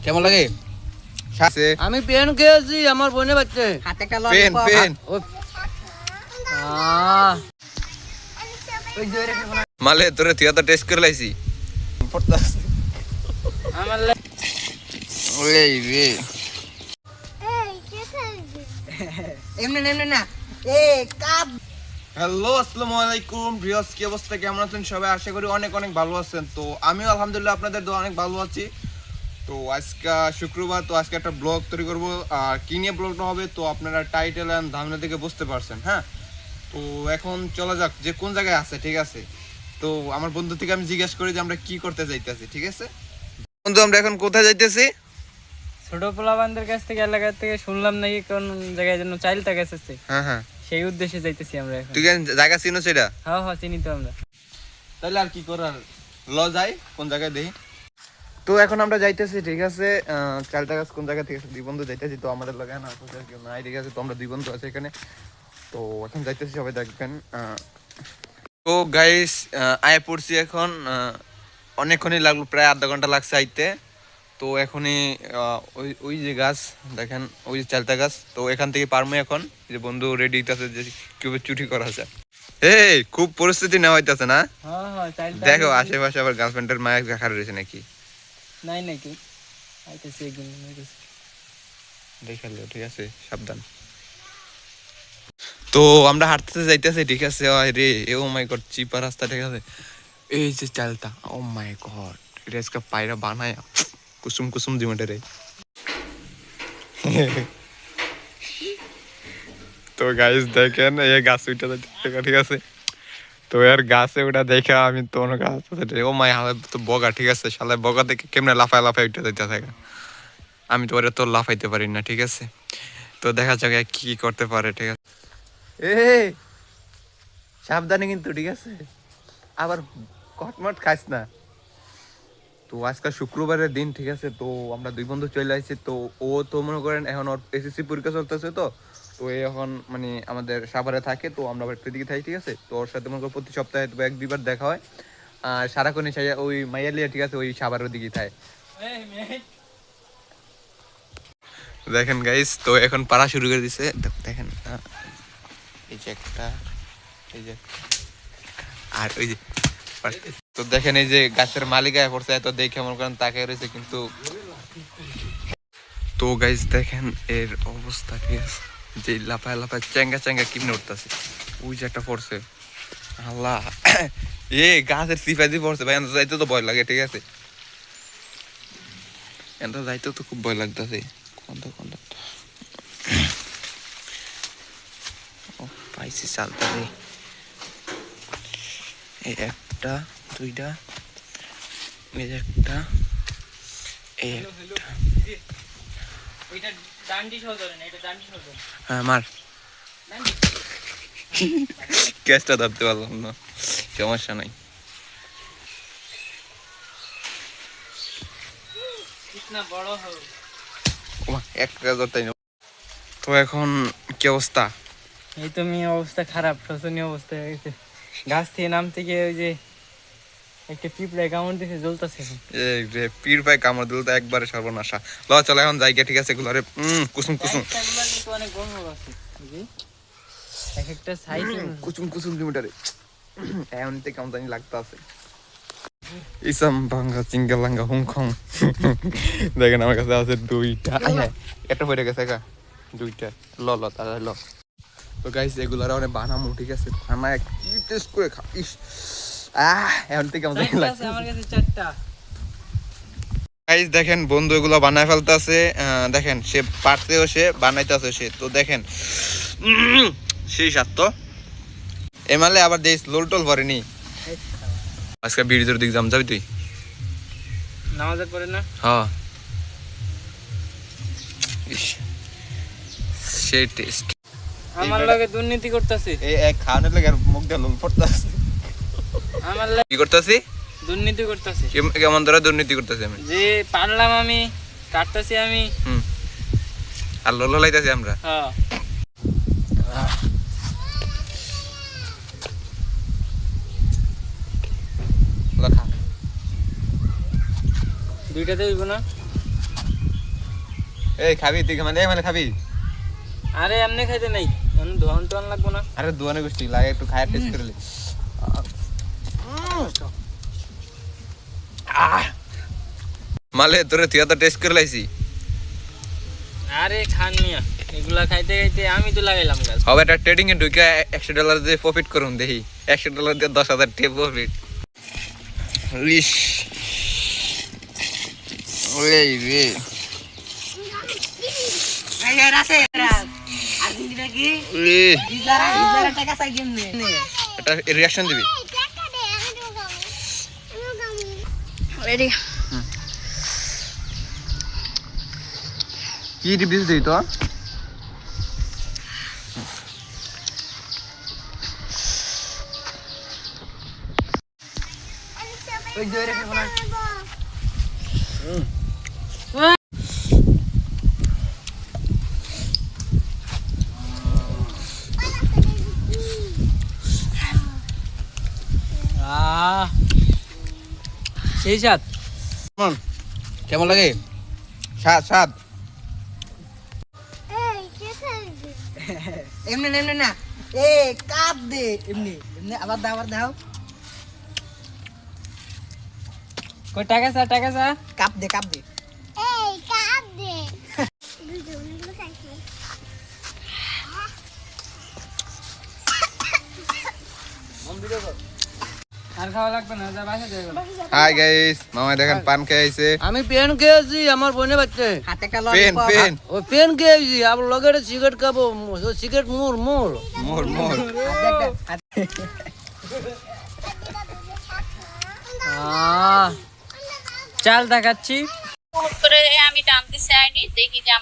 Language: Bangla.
কেমন লাগে? আমি পেন খেয়েছি আমার বোনের বাচ্চা হাতে একটা ললিপপ পেন মালে তোরে তুই তো টেস্ট করে লাইছি আমার ওই রে এমনি না কাপ। হ্যালো আসসালামু আলাইকুম ভিউয়ার্স, কি অবস্থা, কেমন আছেন সবাই? আশা করি অনেক অনেক ভালো আছেন। তো আমিও আলহামদুলিল্লাহ আপনাদের দোয়া অনেক ভালো আছি। তো আজকে শুক্রবার, তো আজকে একটা ব্লগ তৈরি করব। আর কি নিয়ে ব্লগটা হবে তো আপনারা টাইটেল এন্ড থাম্বনেল থেকে বুঝতে পারছেন। হ্যাঁ, তো এখন চলা যাক যে কোন জায়গায় আছে। ঠিক আছে, তো আমার বন্ধু থেকে আমি জিজ্ঞাসা করি যে আমরা কি করতে যাইতেছি। ঠিক আছে বন্ধু, আমরা এখন কোথায় যাইতেছি? ছোট পোলাবানদের কাছ থেকে এলাকা থেকে শুনলাম নাকি কোন জায়গায় যেন চাইলতা গেছে। হ্যাঁ হ্যাঁ, সেই উদ্দেশ্যে যাইতেছি আমরা এখন। তুই কি জায়গা চিনো সেটা? হ্যাঁ হ্যাঁ চিনি তো আমরা। তাহলে আর কি করার, ল যাই কোন জায়গায় দেখি। তো এখন আমরা যাইতেছি। ঠিক আছে, চালটা গাছ কোন জায়গা থেকে দুই বন্ধু যাইতেছি। তো আমাদের লাগে না কেউ নাই। ঠিক আছে, তো আমরা দুই বন্ধু আছি এখানে। তো এখন যাইতেছি, সবাই দেখবেন। তো গাইস আয় পড়ছি এখন। অনেকক্ষণই লাগলো, প্রায় আধা ঘন্টা লাগছে আইতে। তো এখনই ওই ওই যে গাছ দেখেন, ওই যে চালতা গাছ, তো এখান থেকে পারমু এখন। যে বন্ধু রেডি হইতেছে যে কিভাবে চুরি করা যায়। এই খুব পরিস্থিতি নেওয়া হইতেছে না? হ্যাঁ হ্যাঁ চাইলতা দেখো আশেপাশে আবার গার্লফ্রেন্ডের মায়ের দেখা রয়েছে নাকি? নাই নাকি আইতেছি একদিন দেখালো। ঠিক আছে, সাবধান। তো আমরা হাঁটতে যাইতেছি। ঠিক আছে রে, ও মাই গড, চিপা রাস্তা। ঠিক আছে, এই যে চালতা, ও মাই গড, এটা इसका পায়রা বানায়া কুসুম কুসুম দিমটে রে। তো গাইস দেখেন, এই গাছ উঠে যাচ্ছে। ঠিক আছে, তো এর গাছে ওটা দেখা আমি তো অন্য গাছ, ও মাই হালে তো বগা। ঠিক আছে, শালা বগা দেখে কেমনে লাফায় লাফায় উঠে যাইতে থাকে। আমি তো ওরা তো লাফাইতে পারি না। ঠিক আছে, তো দেখা যাক কি করতে পারে। ঠিক আছে, সাবধানে কিন্তু। ঠিক আছে, আবার কটমট খাস না। তো আজকে শুক্রবারের দিন। ঠিক আছে, তো আমরা দুই বন্ধু চলে আসছি। তো ও তো মনে করেন এখন ওর এসএসসি পরীক্ষা চলতেছে। তো তো এখন মানে আমাদের সাভারে থাকে, তো আমরা দিকে থাকি। ঠিক আছে, তো ওর সাথে মনে করেন প্রতি সপ্তাহে তো এক দুইবার দেখা হয়। আর সারাক্ষণ ওই মাইয়ালিয়া। ঠিক আছে, ওই সাভারের দিকেই থাকে। দেখেন গাইস, তো এখন পাড়া শুরু করে দিছে। দেখেন এই যে একটা, এই যে আর ওই যে, তো দেখেন এই যে গাছের মালিক আয় পড়ছে। তো দেখে মনে করেন তাকে রয়েছে কিন্তু। তো গাইস দেখেন এর অবস্থা। ঠিক আছে, যে লাফায় লাফায় চ্যাঙ্গা চ্যাঙ্গা কিমনে উঠতেছে। ওই যে একটা পড়ছে, আল্লাহ এ গাছের সিফাই পড়ছে ভাই। যাইতে তো ভয় লাগে। ঠিক আছে, এটা যাইতে তো খুব ভয় লাগতেছে। পাইছি চালতা রে। এই একটা, দুইটা, এই একটা, এই একটা। হ্যাঁ মার, ক্যাচটা ধরতে পারলাম না, সমস্যা নাই। তো এখন কি অবস্থা? এই তো মেয়ে অবস্থা খারাপ, শোচনীয় অবস্থা হয়ে গেছে। গাছ থেকে নামতে গিয়ে ওই যে একটা পিঁপড়ায় কামড় দিতে জ্বলতেছে। পীর ভাই কামড় দিল তো একবারে সর্বনাশা। ল চল এখন যাই গে। ঠিক আছে, এগুলো কুসুম কুসুম অনেক বড় বড় আছে, এক একটা সাইজ কুসুম কুসুম কিলোমিটারে। এখন থেকে কেমন জানি লাগতে আছে। ইসাম ভাঙ্গা চিঙ্গালাঙ্গা হুংখং। দেখেন আমার কাছে আছে দুইটা, একটা পড়ে গেছে একা, দুইটা। ল ল তাহলে ল। তো গাইস এগুলার অনেক বানামু। ঠিক আছে, বানায় কি টেস্ট করে খাইস। এখন থেকে কেমন জানি লাগছে। আমার কাছে চারটা। গাইস দেখেন বন্ধু এগুলো বানায় ফেলতেছে। দেখেন সে পারতেও, সে বানাইতেছে সে। তো দেখেন সেই স্বাদ তো এমালে আবার দেশ লোল টোল ভরেনি। আজকে ভিডিওর দিক যাম, যাবি তুই? নামাজের পরে না? হ্যাঁ, সেই টেস্ট। আমার লগে দুর্নীতি করতেছে। এই এক খাওয়ানোর লাগে মুখ দিয়ে লোল পড়তেছে। আমার লগে কি করতেছি? দুর্নীতি করতেছে। কেমন ধরে দুর্নীতি করতেছি আমি? যে পারলাম আমি কাটতেছি আমি। আর লোল লাইতেছি আমরা। হ্যাঁ, দুইটাতে হইব না? এই খাবি তুই মানে খাবি? আরে এমনি খাইতে নাই, ধোয়ান টোয়ান লাগবো না। আরে দুয়ানে গোষ্ঠী লাগে, একটু খায় টেস্ট করে লে। মালে তোরে তুই তো টেস্ট করে লাইছি। আরে খান মিয়া, এগুলা খাইতে খাইতে আমি তো লাগাইলাম গাছ। হবে একটা ট্রেডিং এ ঢুকে $100 দিয়ে প্রফিট করুন দেখি। $100 দিয়ে 10,000 টাকা প্রফিট। ইস ওই রে আইয়ার আছে আর্জেন্টিনা কি এ ইজারা টাকা চাই কেমনে এটা রিঅ্যাকশন দিবি। রেডি কি রিভিউ দিই তো? ওই দই রেখে বলা সেই সাত কেমন লাগে? স্বাদ এমনি এমনি না এ কাপ দে এমনি এমনি আবার দাও কই টাকা চা কাপ দে এই কাপ দে দুজনে খাইছে আর খাওয়া লাগবে না, যা বাসা যাবে। হাই গাইস, মামা দেখেন পান খেয়েছে। আমি পেন খেয়েছি আমার বোনে বাচ্চা হাতে একটা পেন ওই পেন খেয়েছি আবার লগে সিগারেট খাবো সিগারেট মোর মোর চাল দেখাচ্ছি। করে আমি টানতে চাইনি, দেখি যে আমার